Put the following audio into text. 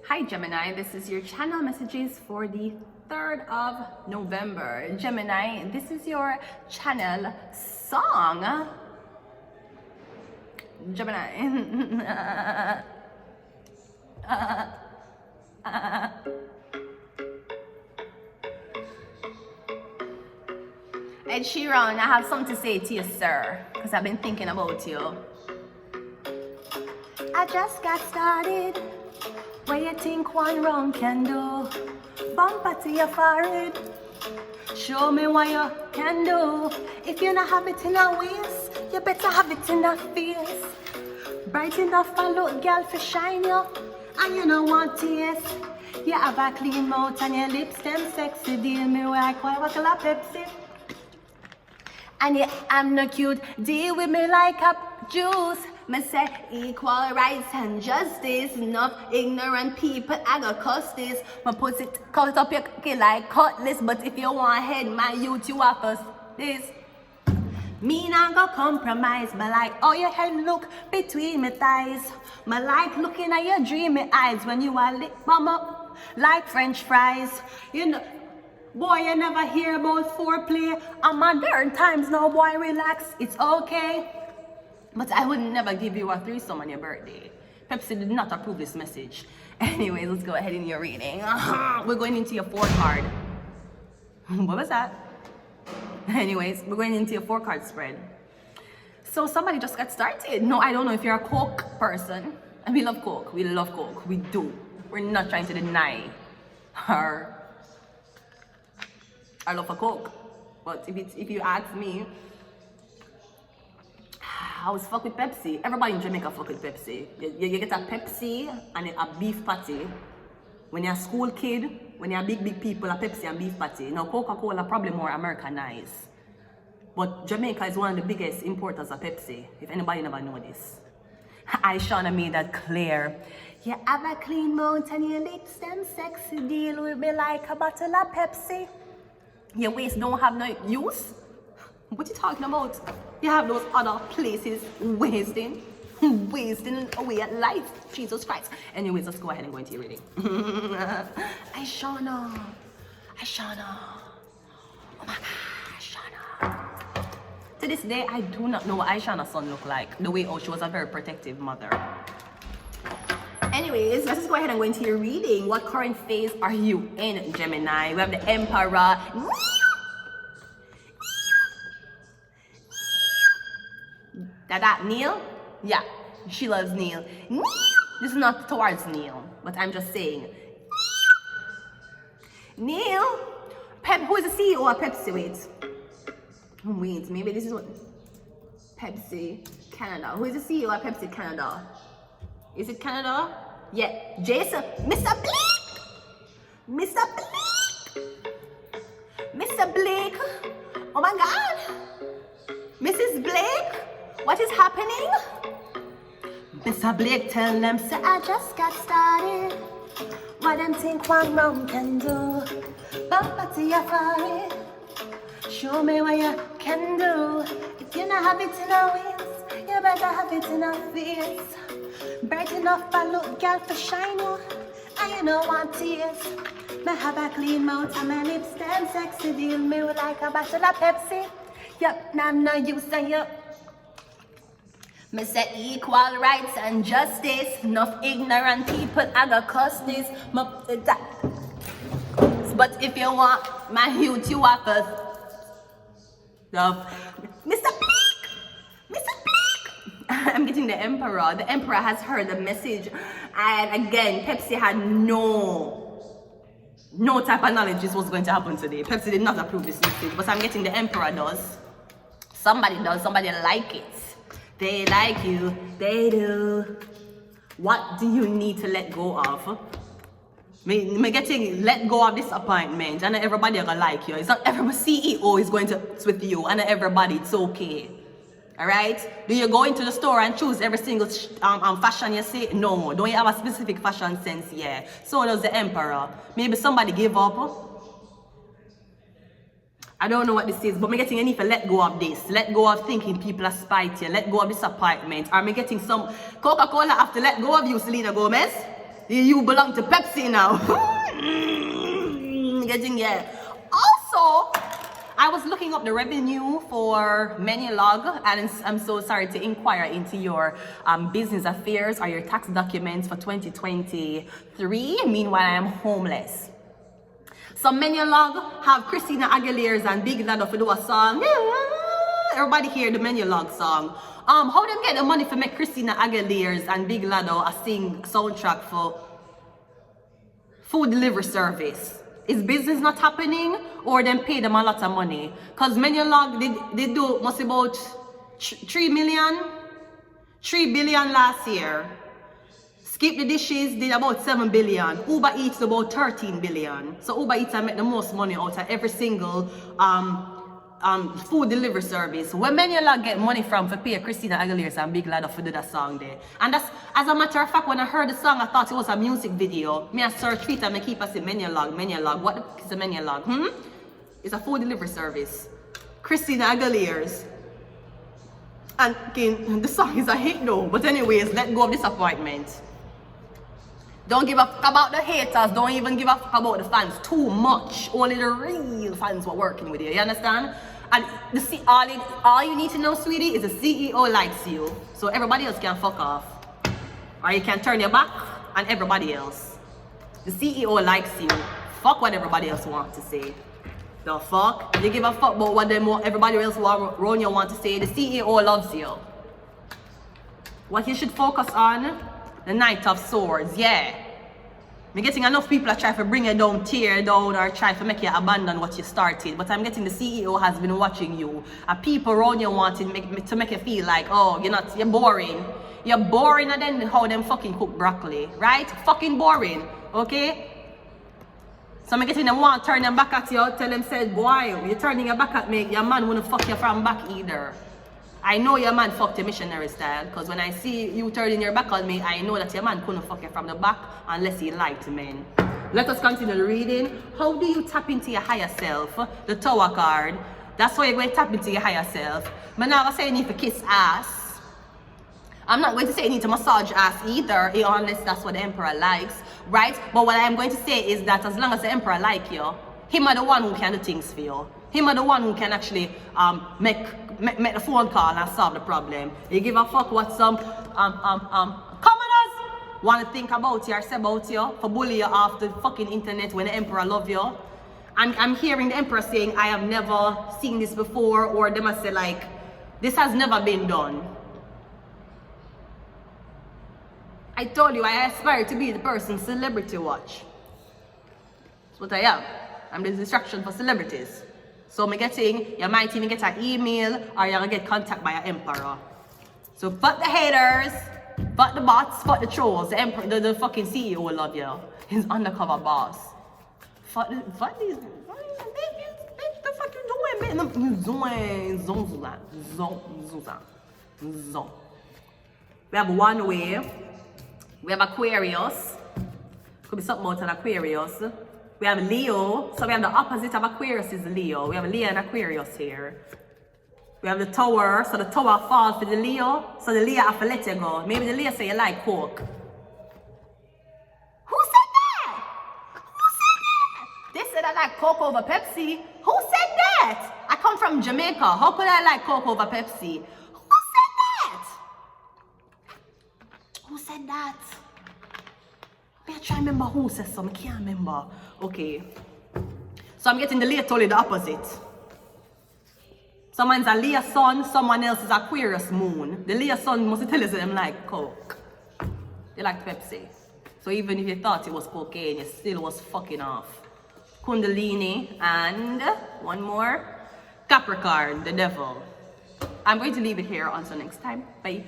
Hi Gemini, this is your channel messages for the 3rd of November. Gemini, this is your channel song. Gemini. Ed Sheeran, I have something to say to you, sir, because I've been thinking about you. I just got started. What you think one wrong can do? Bumper to your forehead. Show me what you can do. If you not have it in a waist, you better have it in a face. Bright enough for look, girl, for shine you. And you don't want taste. You have a clean mouth and your lips, them sexy. Deal me like a bottle of Pepsi. And yeah, I'm not cute. Deal with me like a juice. Me say equal rights and justice. Enough ignorant people, I got cuss this. Me cut up your cocky like cutlass. But if you want head, my youth, you offer this. Me not go compromise. But like, oh, your head look between my thighs. Me like looking at your dreamy eyes when you are lit, mama, like French fries. You know, boy, you never hear about foreplay. I'm modern times now, boy, relax, it's okay. But I would never give you a threesome on your birthday. Pepsi did not approve this message. Anyways, let's go ahead in your reading. We're going into your 4-card. What was that? Anyways, we're going into your 4-card spread. So somebody just got started. No, I don't know if you're a Coke person. And we love Coke. We love Coke. We do. We're not trying to deny our love for Coke. But if you ask me, I was fuck with Pepsi. Everybody in Jamaica fuck with Pepsi. You get a Pepsi and a beef patty. When you're a school kid, when you're big people, a Pepsi and beef patty. Now Coca-Cola probably more Americanized. But Jamaica is one of the biggest importers of Pepsi, if anybody never know this. I Shauna made that clear. You have a clean mouth and your lips, them sexy. Deal with me like a bottle of Pepsi. Your waist don't have no use? What you talking about? You have those other places wasting away at life. Jesus Christ. Anyways, let's go ahead and go into your reading. Shauna. Oh my God, Shauna. To this day, I do not know what Shauna's son looked like. The way she was a very protective mother. Anyways, let's just go ahead and go into your reading. What current phase are you in, Gemini? We have the Emperor. That Neil? Yeah, she loves Neil. This is not towards Neil, but I'm just saying. Neil? Who is the CEO of Pepsi? Wait, maybe this is what? Pepsi Canada. Who is the CEO of Pepsi Canada? Is it Canada? Yeah, Jason. Mr. Blake! Mr. Blake! Oh my God! Mrs. Blake? What is happening? Mr. Blake, tell them, say I just got started. What them think one wrong can do? Bumper to your forehead. Show me what you can do. If you not have it in a waist, you better have it in a face. Bright enough for look, girl, for shine you. And you don't want tears. Me have a clean mouth and my lips, them sexy. Deal me like a bottle of Pepsi. Yep, now I'm not used to you. Me say equal rights and justice. Enough ignorant people, I got cuss this. But if you want my youth, you offer stuff. Mr. Blake! I'm getting the Emperor. The Emperor has heard the message. And again, Pepsi had no type of knowledge this was going to happen today. Pepsi did not approve this message. But I'm getting the Emperor does. Somebody does. Somebody like it. They like you, they do. What do you need to let go of? Me getting let go of disappointment, and everybody gonna like you. It's not every CEO is going to with you, and everybody, it's okay. Alright? Do you go into the store and choose every single fashion you see? No. Don't you have a specific fashion sense? Yeah. So does the Emperor. Maybe somebody give up. I don't know what this is, but I'm getting you need to let go of this. Let go of thinking people are spite you. Let go of disappointment. Or I'm getting some Coca-Cola have to let go of you, Selena Gomez. You belong to Pepsi now. Getting yeah. Also, I was looking up the revenue for Menulog, and I'm so sorry to inquire into your business affairs or your tax documents for 2023. Meanwhile, I am homeless. So Menulog have Christina Aguilera's and Big Lado for do a song. Everybody hear the Menulog song. How them get the money for make Christina Aguilera's and Big Lado a sing soundtrack for food delivery service? Is business not happening, or them pay them a lot of money? Cause Menulog they do must about 3 billion last year. Skip the Dishes did about 7 billion. Uber Eats about 13 billion. So Uber Eats make the most money out of every single food delivery service. Where Menulog get money from for pay Christina Aguilera and Big Lado for do that song there. And that's, as a matter of fact, when I heard the song, I thought it was a music video. Me I search it and I keep saying Menulog. What the fuck is a Menulog? It's a food delivery service. Christina Aguilera's. And the song is a hit though. But anyways, let go of disappointment. Don't give a fuck about the haters. Don't even give a fuck about the fans too much. Only the real fans were working with you. You understand? And all you need to know, sweetie, is the CEO likes you. So everybody else can fuck off. Or you can turn your back on everybody else. The CEO likes you. Fuck what everybody else wants to say. The fuck? You give a fuck about what everybody else around you want to say. The CEO loves you. What you should focus on, the Knight of Swords, yeah. I'm getting enough people that try to bring you down, tear down, or try to make you abandon what you started. But I'm getting the CEO has been watching you. And people around you wanting to make you feel like, oh, you're boring. You're boring, and then how them fucking cook broccoli, right? Fucking boring, okay? So I'm getting them want to turn them back at you, tell them, say, boy, you're turning your back at me, your man wouldn't fuck you from back either. I know your man fucked your missionary style, because when I see you turning your back on me, I know that your man couldn't fuck you from the back unless he lied to men. Let us continue the reading. How do you tap into your higher self? The Tower card. That's why you're going to tap into your higher self. But now I say you need to kiss ass. I'm not going to say you need to massage ass either, unless that's what the Emperor likes, right? But what I'm going to say is that as long as the Emperor likes you, him are the one who can do things for you. Him are the one who can actually make the phone call and solve the problem. You give a fuck what some commoners want to think about you or say about you, for bully you off the fucking internet when the Emperor love you. And I'm hearing the Emperor saying, I have never seen this before, or they must say like, this has never been done. I told you I aspire to be the person celebrity watch. That's what I am. I'm the distraction for celebrities. So you might even get an email, or you're gonna get contact by an emperor. So fuck the haters, fuck the bots, fuck the trolls. The emperor, the fucking CEO will love you. He's undercover boss. Fuck these. What the fuck you doing, man? We have one way. We have Aquarius. Could be something about an Aquarius. We have Leo. So we have the opposite of Aquarius is Leo. We have Leo and Aquarius here. We have the Tower. So the Tower falls for the Leo. So the Leo have to let you go. Maybe the Leo say you like Coke. Who said that? Who said that? They said I like Coke over Pepsi. Who said that? I come from Jamaica. How could I like Coke over Pepsi? Who said that? Who said that? I try to remember who says so. I can't remember. Okay. So I'm getting the Leo totally the opposite. Someone's a Leo sun, someone else is Aquarius moon. The Leo sun must tell you them like Coke. They like Pepsi. So even if you thought it was cocaine, you still was fucking off. Kundalini and one more. Capricorn, the devil. I'm going to leave it here until next time. Bye.